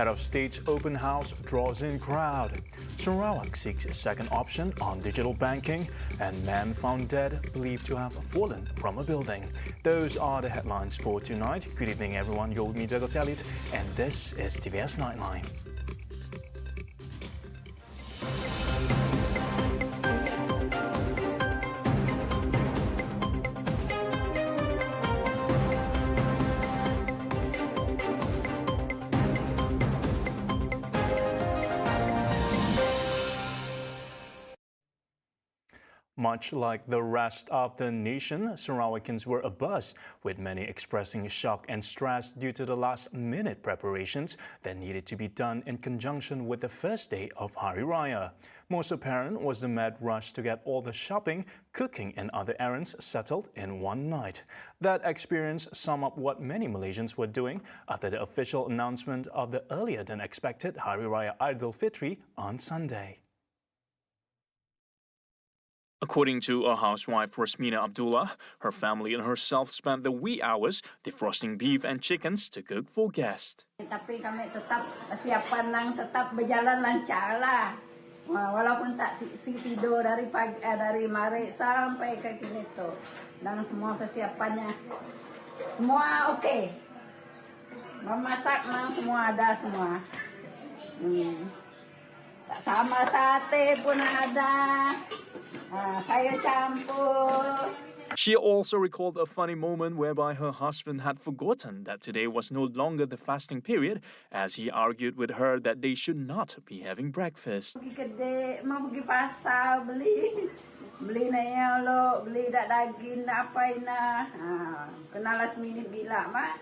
Head of State's open house draws in crowd. Sarawak seeks a second option on digital banking, and man found dead believed to have fallen from a building. Those are the headlines for tonight. Good evening, everyone. You're with me, Douglas Elliott, and this is TVS Nightline. Much like the rest of the nation, Sarawakians were abuzz, with many expressing shock and stress due to the last-minute preparations that needed to be done in conjunction with the first day of Hari Raya. Most apparent was the mad rush to get all the shopping, cooking and other errands settled in one night. That experience summed up what many Malaysians were doing after the official announcement of the earlier-than-expected Hari Raya AIDILFITRI on Sunday. According to a housewife, Rosmina Abdullah, her family and herself spent the wee hours defrosting beef and chickens to cook for guests. Tapi kami tetap persiapan lang tetap berjalan lancar lah. Walaupun tak tidur dari pagi dari mari sampai ke kini tu, dan semua persiapannya semua okey. Memasak memang semua ada semua. Tak sama sate pun ada. She also recalled a funny moment whereby her husband had forgotten that today was no longer the fasting period, as he argued with her that they should not be having breakfast. Pergi kedai, mau pergi pasar beli na yang beli dak daging dak apa ina. Kena last minute bila mak.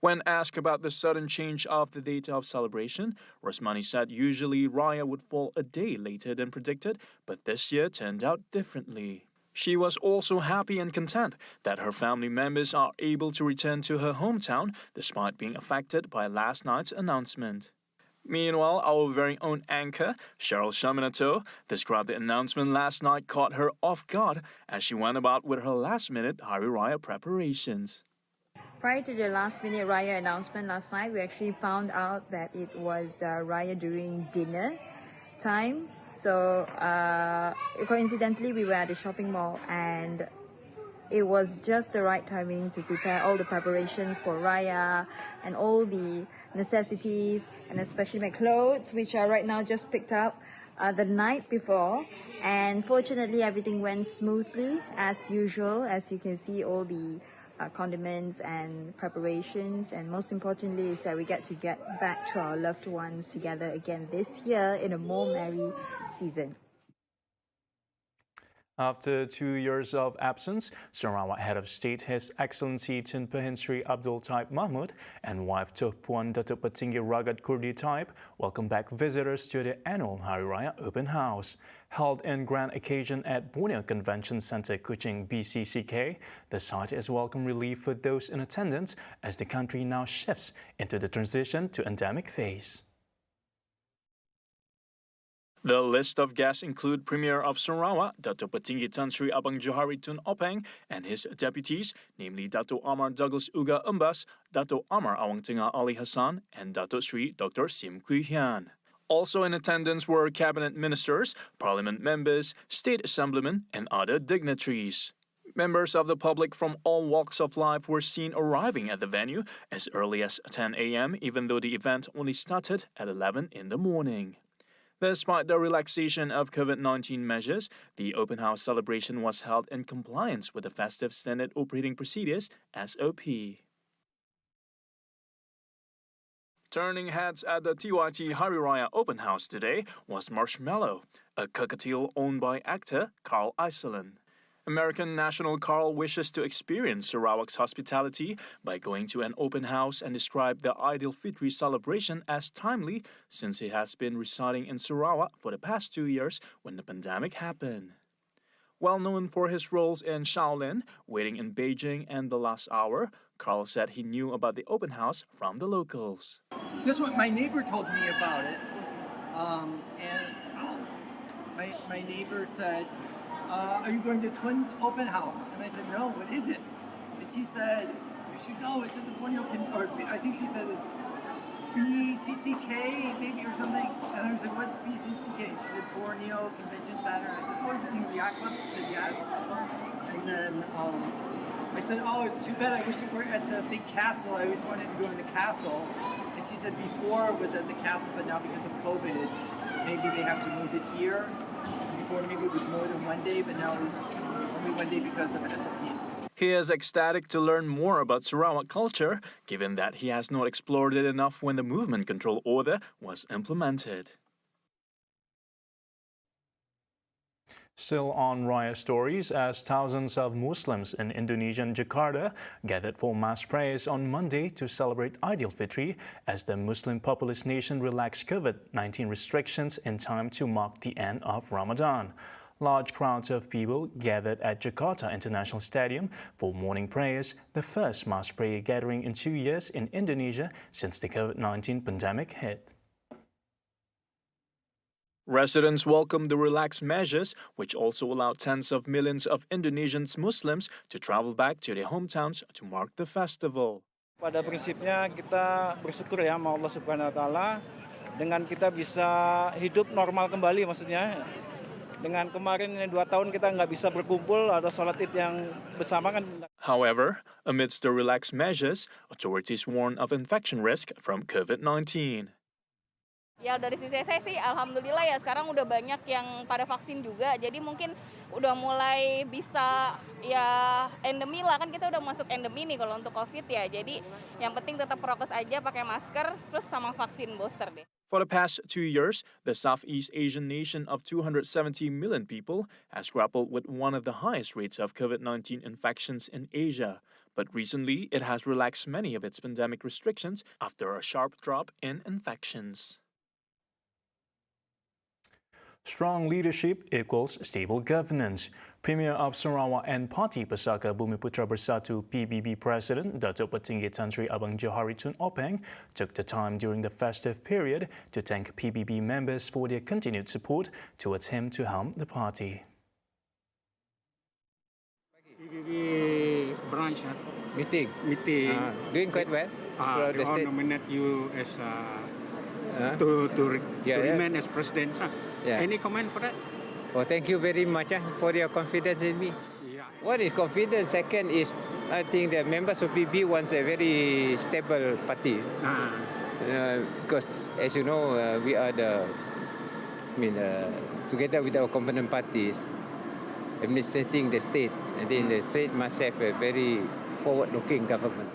When asked about the sudden change of the date of celebration, Rosmani said usually Raya would fall a day later than predicted, but this year turned out differently. She was also happy and content that her family members are able to return to her hometown despite being affected by last night's announcement. Meanwhile, our very own anchor, Cheryl Shaminato, described the announcement last night caught her off guard as she went about with her last-minute Hari Raya preparations. Prior to the last-minute Raya announcement last night, we actually found out that it was Raya during dinner time. So coincidentally, we were at the shopping mall, and it was just the right timing to prepare all the preparations for Raya and all the necessities, and especially my clothes, which are right now just picked up the night before. And fortunately, everything went smoothly as usual. As you can see, all the condiments and preparations, and most importantly is that we get back to our loved ones together again this year in a more merry season. After 2 years of absence, Sarawak Head of State His Excellency Tun Pehin Sri Abdul Taib Mahmud and wife Tuh Puan Datuk Petinggi Ragat Kurdi Taib welcome back visitors to the annual Hari Raya Open House. Held in grand occasion at Borneo Convention Centre, Kuching, BCCK, the site is welcome relief for those in attendance as the country now shifts into the transition to endemic phase. The list of guests include Premier of Sarawak, Datuk Petinggi Tan Sri Abang Johari Tun Openg, and his deputies, namely Datuk Amar Douglas Uga Umbas, Datuk Amar Awang Tengah Ali Hassan, and Datuk Sri Dr. Sim Kui Hian. Also in attendance were cabinet ministers, parliament members, state assemblymen, and other dignitaries. Members of the public from all walks of life were seen arriving at the venue as early as 10 a.m., even though the event only started at 11 in the morning. Despite the relaxation of COVID-19 measures, the open house celebration was held in compliance with the festive standard operating procedures (SOP). Turning heads at the TYT Hari Raya Open House today was Marshmallow, a cockatiel owned by actor Carl Iselin. American national Carl wishes to experience Sarawak's hospitality by going to an open house and described the AIDILFITRI celebration as timely since he has been residing in Sarawak for the past 2 years when the pandemic happened. Well known for his roles in Shaolin, Waiting in Beijing, and The Last Hour, Carl said he knew about the open house from the locals. This one, my neighbor told me about it, and my neighbor said, are you going to Twins Open House? And I said, no, what is it? And she said, you should go. It's at the Borneo, or I think she said it's BCCK maybe or something. And I was like, what BCCK? She said Borneo Convention Center. I said, oh, is it near the yacht club? She said yes. And then I said, oh, it's too bad. I wish it were at the big castle. I always wanted to go in the castle. And she said before it was at the castle, but now because of COVID, maybe they have to move it here. Before maybe it was more than one day, but now it's only one day because of SOPs. He is ecstatic to learn more about Sarawak culture, given that he has not explored it enough when the movement control order was implemented. Still on Raya stories, as thousands of Muslims in Indonesian Jakarta gathered for mass prayers on Monday to celebrate Aidilfitri as the Muslim populous nation relaxed COVID-19 restrictions in time to mark the end of Ramadan. Large crowds of people gathered at Jakarta International Stadium for morning prayers, the first mass prayer gathering in 2 years in Indonesia since the COVID-19 pandemic hit. Residents welcomed the relaxed measures, which also allowed tens of millions of Indonesian Muslims to travel back to their hometowns to mark the festival. Pada prinsipnya kita bersyukur ya sama Allah Subhanahu wa taala dengan kita bisa hidup normal kembali, maksudnya dengan kemarin 2 tahun kita nggak bisa berkumpul, ada sholat Id yang bersama kan. However, amidst the relaxed measures, authorities warn of infection risk from COVID-19. Ya dari sisi saya sih alhamdulillah ya sekarang udah banyak yang pada vaksin juga, jadi mungkin udah mulai bisa ya endemi lah, kan kita udah masuk endemi nih kalau untuk COVID ya, jadi yang penting tetap prokes aja, pakai masker, terus sama vaksin booster deh. For the past 2 years, the Southeast Asian nation of 270 million people has grappled with one of the highest rates of COVID-19 infections in Asia. But recently, it has relaxed many of its pandemic restrictions after a sharp drop in infections. Strong leadership equals stable governance. Premier of Sarawak and Parti Pesaka Bumiputra Bersatu PBB President Datuk Petinggi Tan Sri Abang Johari Tun Openg took the time during the festive period to thank PBB members for their continued support towards him to helm the party. PBB branch Meeting. Doing quite well. They all nominate you as to remain as president. Yeah. Any comment for that? Oh, thank you very much for your confidence in me. Yeah. What is confidence? Second is, I think the members of PB wants a very stable party. Because as you know, we are together with our component parties, administrating the state. I think the state must have a very forward-looking government.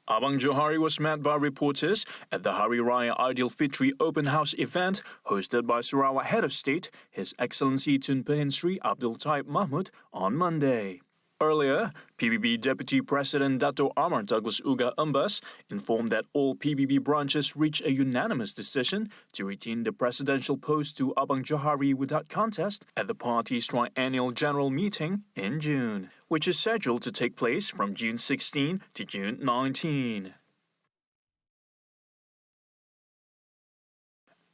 Abang Johari was met by reporters at the Hari Raya Aidilfitri open house event hosted by Sarawak Head of State, His Excellency Tun Pehin Sri Abdul Taib Mahmud, on Monday. Earlier, PBB Deputy President Dato' Amar Douglas Uga Umbas informed that all PBB branches reached a unanimous decision to retain the presidential post to Abang Johari without contest at the party's triennial general meeting in June, which is scheduled to take place from June 16 to June 19.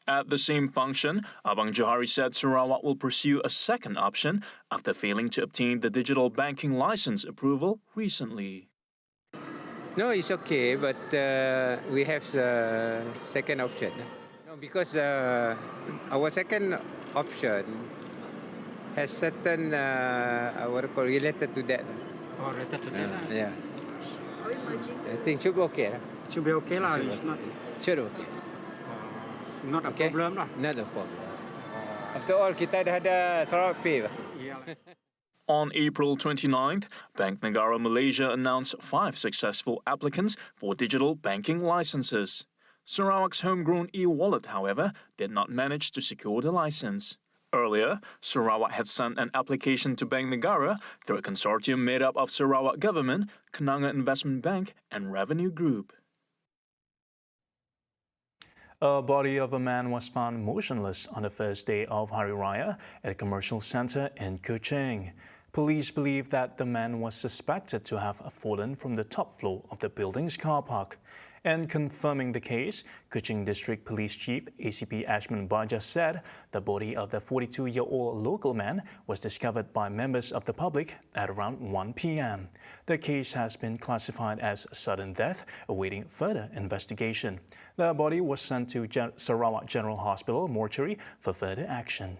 At the same function, Abang Johari said Sarawak will pursue a second option after failing to obtain the digital banking license approval recently. No, it's okay, but we have the second option. No, because our second option has certain related to that. Or related to that? Yeah. Are we merging? I think should be okay. Should be okay lah. It's not. Should be okay. Not a Okay. problem lah. Not a problem. After all, kita dah ada Sarawak Pay. Yeah. On April 29th, Bank Negara Malaysia announced 5 successful applicants for digital banking licenses. Sarawak's homegrown e-wallet, however, did not manage to secure the license. Earlier, Sarawak had sent an application to Bank Negara through a consortium made up of Sarawak Government, Kenanga Investment Bank, and Revenue Group. A body of a man was found motionless on the first day of Hari Raya at a commercial center in Kuching. Police believe that the man was suspected to have fallen from the top floor of the building's car park. And confirming the case, Kuching District Police Chief ACP Ashman Baja said the body of the 42-year-old local man was discovered by members of the public at around 1 p.m. The case has been classified as sudden death, awaiting further investigation. The body was sent to Sarawak General Hospital mortuary for further action.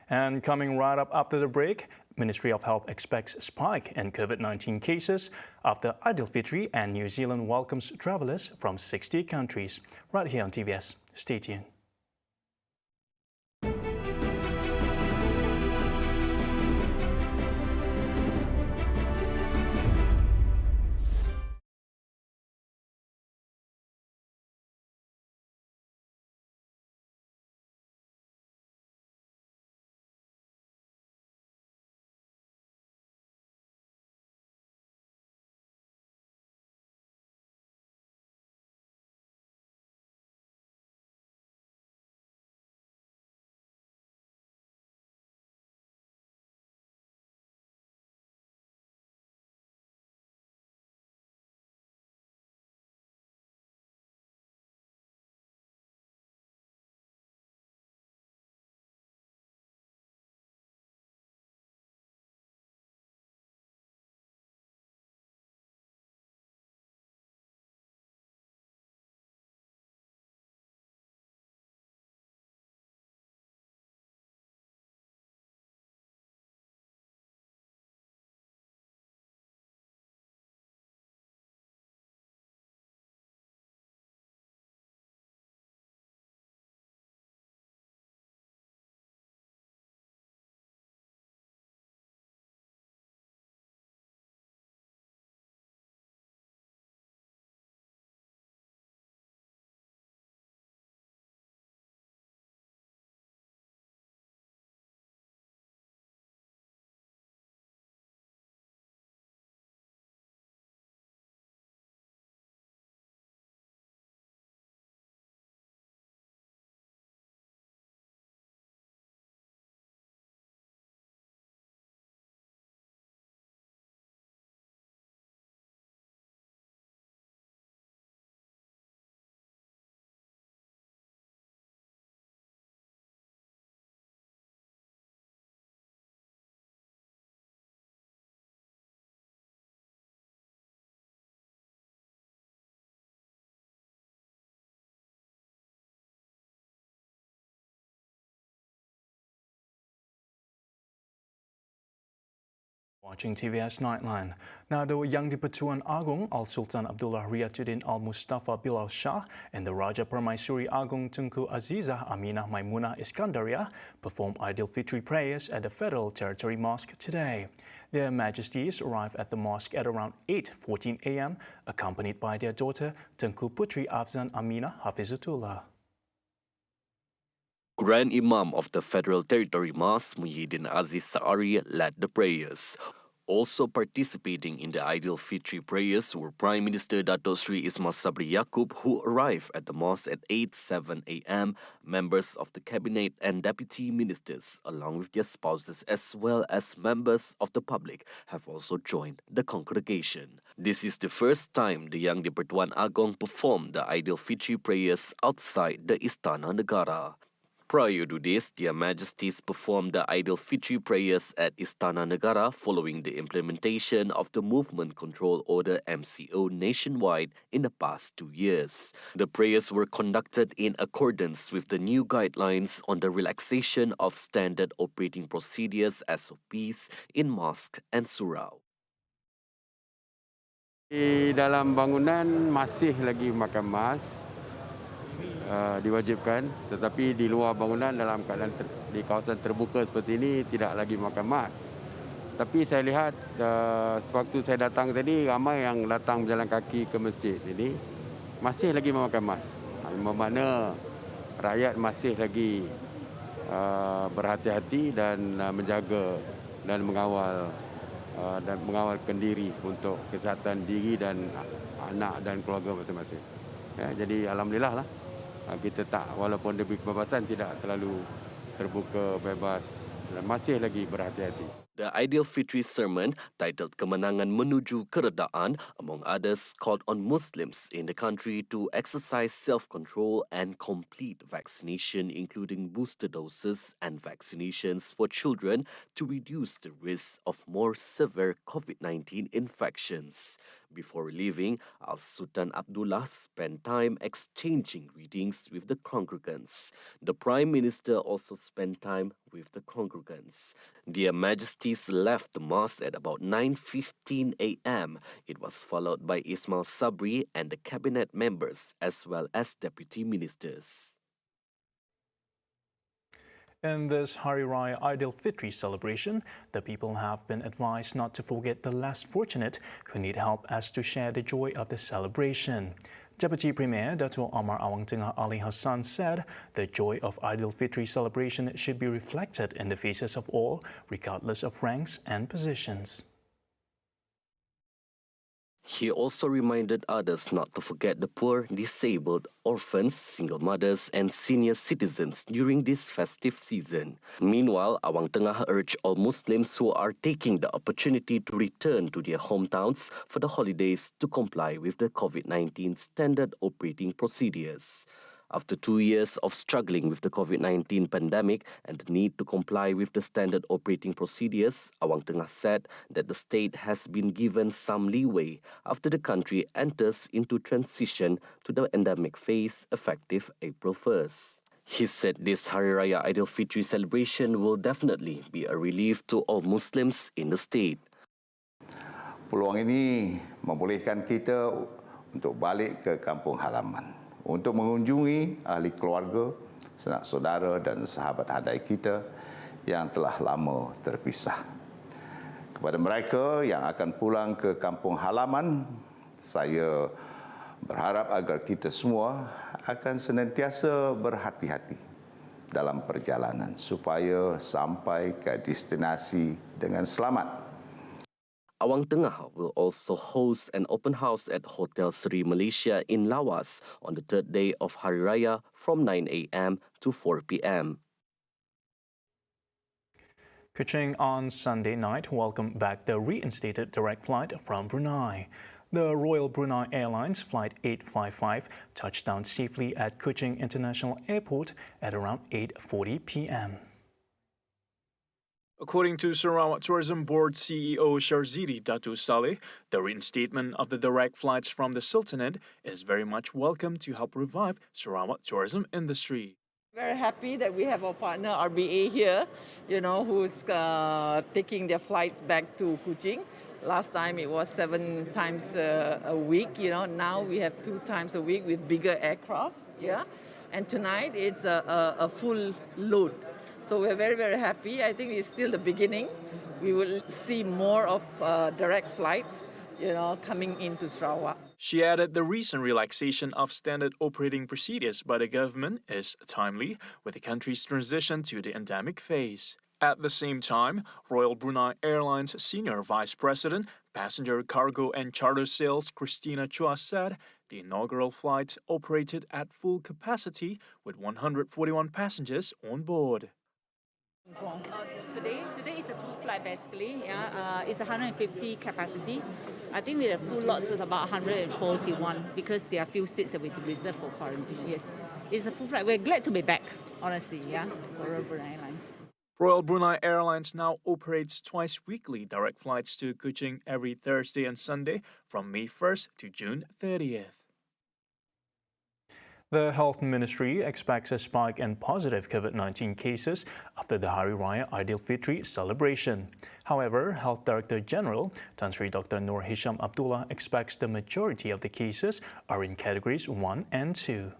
And coming right up after the break, Ministry of Health expects spike in COVID-19 cases after AIDILFITRI, and New Zealand welcomes travelers from 60 countries. Right here on TVS. Stay tuned. Watching TVS Nightline. Nado Yang di-Pertuan Agong Al-Sultan Abdullah Riyatuddin Al-Mustafa Bilal Shah and the Raja Permaisuri Agong Tunku Azizah Aminah Maimunah Iskandaria performed Aidilfitri prayers at the Federal Territory Mosque today. Their Majesties arrived at the mosque at around 8:14 a.m. accompanied by their daughter Tunku Putri Afzan Aminah Hafizatullah. Grand Imam of the Federal Territory Mosque, Muhyiddin Aziz Sa'ari, led the prayers. Also participating in the Aidilfitri prayers were Prime Minister Dato Sri Ismail Sabri Yaakob, who arrived at the mosque at 8:07 a.m., members of the Cabinet and Deputy Ministers, along with their spouses as well as members of the public, have also joined the congregation. This is the first time the Yang di-Pertuan Agong performed the Aidilfitri prayers outside the Istana Negara. Prior to this, their Majesties performed the Aidilfitri prayers at Istana Negara following the implementation of the Movement Control Order MCO nationwide in the past 2 years. The prayers were conducted in accordance with the new guidelines on the relaxation of standard operating procedures SOPs in mosque and surau. Di dalam bangunan masih lagi memakai mask. Diwajibkan, tetapi di luar bangunan dalam keadaan di kawasan terbuka seperti ini tidak lagi memakai mask. Tapi saya lihat sewaktu saya datang tadi, ramai yang datang berjalan kaki ke masjid ini masih lagi memakai mask. Bermakna rakyat masih lagi berhati-hati dan menjaga dan mengawalkan diri untuk kesihatan diri dan anak dan keluarga masing-masing. Ya, jadi alhamdulillah lah. Kita tak, walaupun diberi kebebasan, tidak terlalu terbuka bebas dan masih lagi berhati-hati. The Aidilfitri sermon, titled Kemenangan Menuju Keredaan, among others, called on Muslims in the country to exercise self-control and complete vaccination, including booster doses and vaccinations for children to reduce the risk of more severe COVID-19 infections. Before leaving, Al-Sultan Abdullah spent time exchanging greetings with the congregants. The Prime Minister also spent time with the congregants. Their Majesties left the mosque at about 9:15 a.m. It was followed by Ismail Sabri and the cabinet members as well as deputy ministers. In this Hari Raya Aidilfitri celebration, the people have been advised not to forget the less fortunate who need help as to share the joy of the celebration. Deputy Premier Dato' Amar Awang Tengah Ali Hassan said the joy of Aidilfitri celebration should be reflected in the faces of all, regardless of ranks and positions. He also reminded others not to forget the poor, disabled, orphans, single mothers and senior citizens during this festive season. Meanwhile, Awang Tengah urged all Muslims who are taking the opportunity to return to their hometowns for the holidays to comply with the COVID-19 standard operating procedures. After 2 years of struggling with the COVID-19 pandemic and the need to comply with the standard operating procedures, Awang Tengah said that the state has been given some leeway after the country enters into transition to the endemic phase effective April 1st. He said this Hari Raya Aidilfitri celebration will definitely be a relief to all Muslims in the state. Peluang ini membolehkan kita untuk balik ke kampung halaman, untuk mengunjungi ahli keluarga, sanak saudara dan sahabat handai kita yang telah lama terpisah. Kepada mereka yang akan pulang ke kampung halaman, saya berharap agar kita semua akan senantiasa berhati-hati dalam perjalanan supaya sampai ke destinasi dengan selamat. Awang Tengah will also host an open house at Hotel Seri Malaysia in Lawas on the third day of Hari Raya from 9 a.m. to 4 p.m. Kuching on Sunday night welcomed back the reinstated direct flight from Brunei. The Royal Brunei Airlines Flight 855 touched down safely at Kuching International Airport at around 8:40 p.m. According to Sarawak Tourism Board CEO Sharzidi Datuk Saleh, the reinstatement of the direct flights from the Sultanate is very much welcome to help revive Sarawak tourism industry. Very happy that we have our partner RBA here, who's taking their flight back to Kuching. Last time it was 7 times a week, now we have 2 times a week with bigger aircraft. Yes. Yeah? And tonight it's a full load. So we're very, very happy. I think it's still the beginning. We will see more of direct flights, coming into Sarawak. She added the recent relaxation of standard operating procedures by the government is timely with the country's transition to the endemic phase. At the same time, Royal Brunei Airlines Senior Vice President, Passenger Cargo and Charter Sales Christina Chua said the inaugural flight operated at full capacity with 141 passengers on board. Today is a full flight basically. It's 150 capacity. I think with a full lots of about 141 because there are few seats that we reserve for quarantine. Yes, it's a full flight. We're glad to be back, honestly. For Royal Brunei Airlines. Royal Brunei Airlines now operates twice weekly direct flights to Kuching every Thursday and Sunday from May 1st to June 30th. The Health Ministry expects a spike in positive COVID-19 cases after the Hari Raya Aidilfitri celebration. However, Health Director General Tan Sri Dr. Nur Hisham Abdullah expects the majority of the cases are in categories 1 and 2.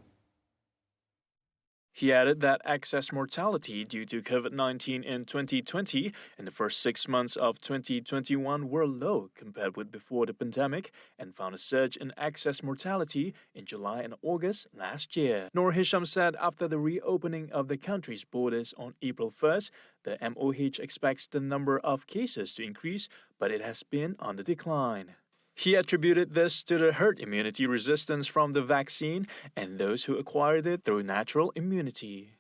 He added that excess mortality due to COVID-19 in 2020 and the first 6 months of 2021 were low compared with before the pandemic and found a surge in excess mortality in July and August last year. Nur Hisham said after the reopening of the country's borders on April 1st, the MOH expects the number of cases to increase, but it has been on the decline. He attributed this to the herd immunity resistance from the vaccine and those who acquired it through natural immunity.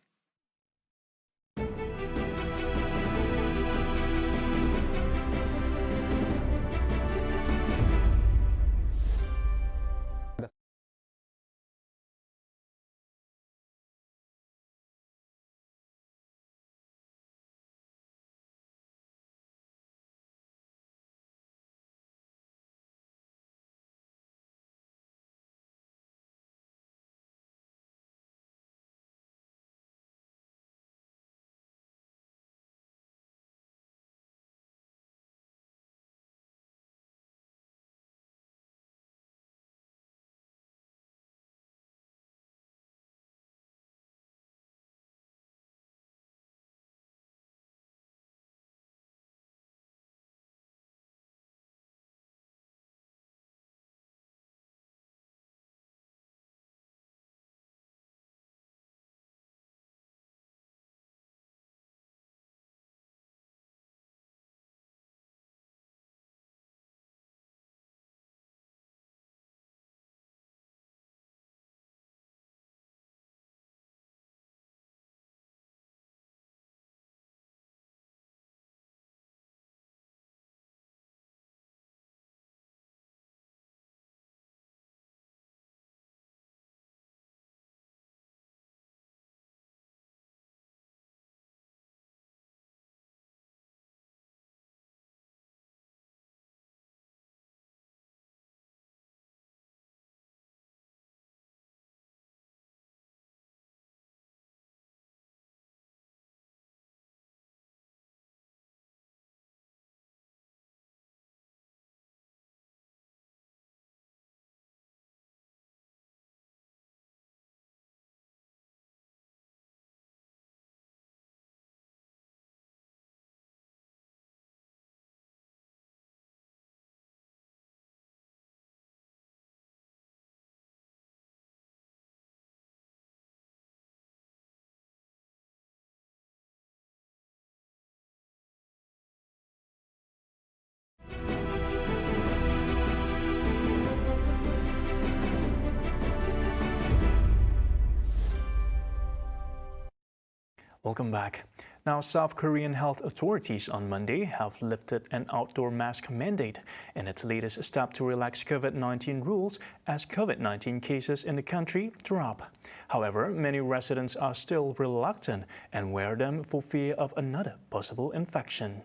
Welcome back. Now, South Korean health authorities on Monday have lifted an outdoor mask mandate in its latest step to relax COVID-19 rules as COVID-19 cases in the country drop. However, many residents are still reluctant and wear them for fear of another possible infection.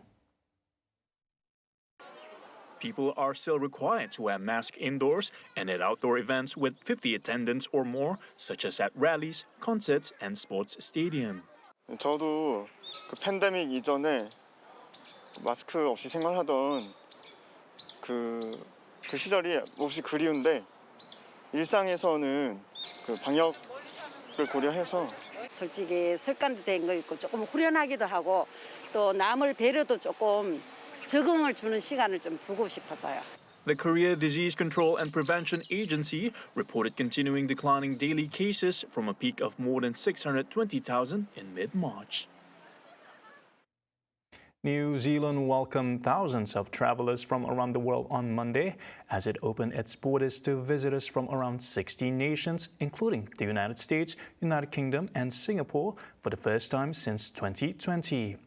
People are still required to wear masks indoors and at outdoor events with 50 attendants or more, such as at rallies, concerts, and sports stadium. 저도 그 팬데믹 이전에 마스크 없이 생활하던 그 시절이 몹시 그리운데 일상에서는 그 방역을 고려해서 솔직히 습관도 된 거 있고 조금 후련하기도 하고 또 남을 배려도 조금 적응을 주는 시간을 좀 두고 싶어서요. The Korea Disease Control and Prevention Agency reported continuing declining daily cases from a peak of more than 620,000 in mid-March. New Zealand welcomed thousands of travelers from around the world on Monday as it opened its borders to visitors from around 16 nations, including the United States, United Kingdom, and Singapore for the first time since 2020.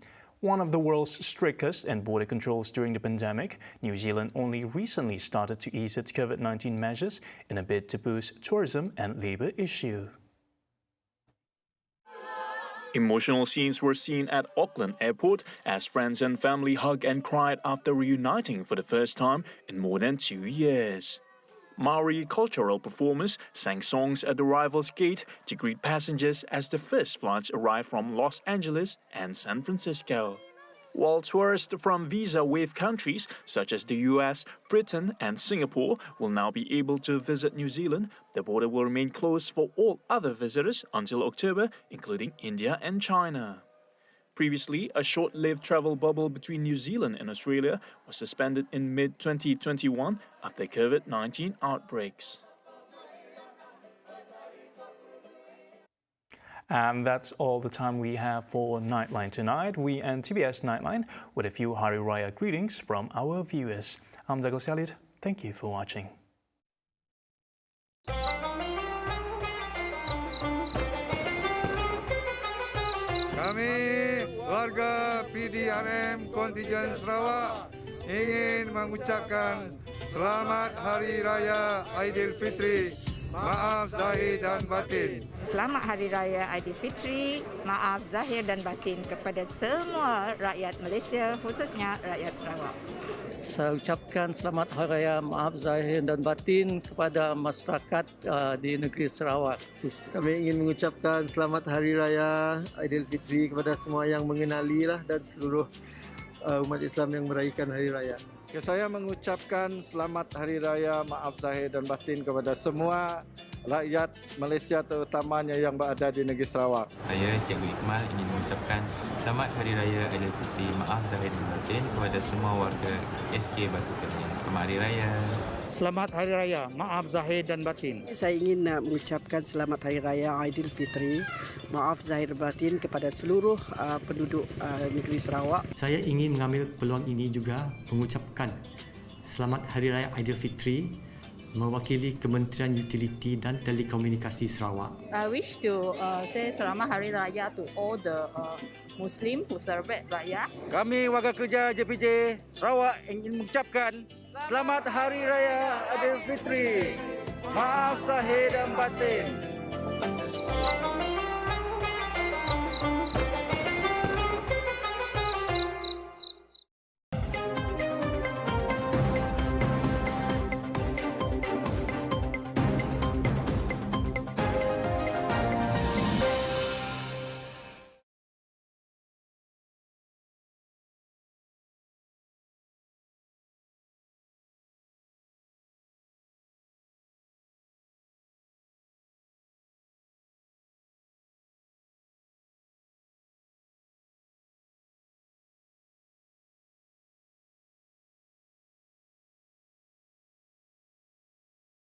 One of the world's strictest in border controls during the pandemic, New Zealand only recently started to ease its COVID-19 measures in a bid to boost tourism and labour issue. Emotional scenes were seen at Auckland Airport as friends and family hugged and cried after reuniting for the first time in more than 2 years. Maori cultural performers sang songs at the arrivals gate to greet passengers as the first flights arrived from Los Angeles and San Francisco. While tourists from visa-waived countries such as the US, Britain, and Singapore will now be able to visit New Zealand, the border will remain closed for all other visitors until October, including India and China. Previously, a short-lived travel bubble between New Zealand and Australia was suspended in mid-2021 after COVID-19 outbreaks. And that's all the time we have for Nightline tonight. We end TVS Nightline with a few Hari Raya greetings from our viewers. I'm Douglas Elliott. Thank you for watching. Kami warga PDRM Kontingen Sarawak ingin mengucapkan Selamat Hari Raya Aidilfitri. Maaf zahir dan batin. Selamat Hari Raya Aidilfitri. Maaf zahir dan batin kepada semua rakyat Malaysia, khususnya rakyat Sarawak. Saya ucapkan selamat Hari Raya maaf zahir dan batin kepada masyarakat di negeri Sarawak. Kami ingin mengucapkan selamat Hari Raya Aidilfitri kepada semua yang mengenalilah dan seluruh umat Islam yang merayakan Hari Raya. Saya mengucapkan selamat Hari Raya maaf zahir dan batin kepada semua rakyat Malaysia terutamanya yang berada di negeri Sarawak. Saya Cikgu Iqmal ingin mengucapkan selamat Hari Raya Aidilfitri maaf zahir dan batin kepada semua warga SK Batu Fermin. Selamat Hari Raya. Selamat Hari Raya maaf zahir dan batin. Saya ingin mengucapkan selamat Hari Raya Aidilfitri maaf zahir dan batin kepada seluruh penduduk negeri Sarawak. Saya ingin mengambil peluang ini juga mengucapkan selamat Hari Raya Aidilfitri mewakili Kementerian Utiliti dan Telekomunikasi Sarawak. I wish to say selamat Hari Raya to all the Muslim who celebrate Raya. Kami warga kerja JPJ Sarawak ingin mengucapkan selamat Hari Raya Aidilfitri. Maaf zahir dan batin.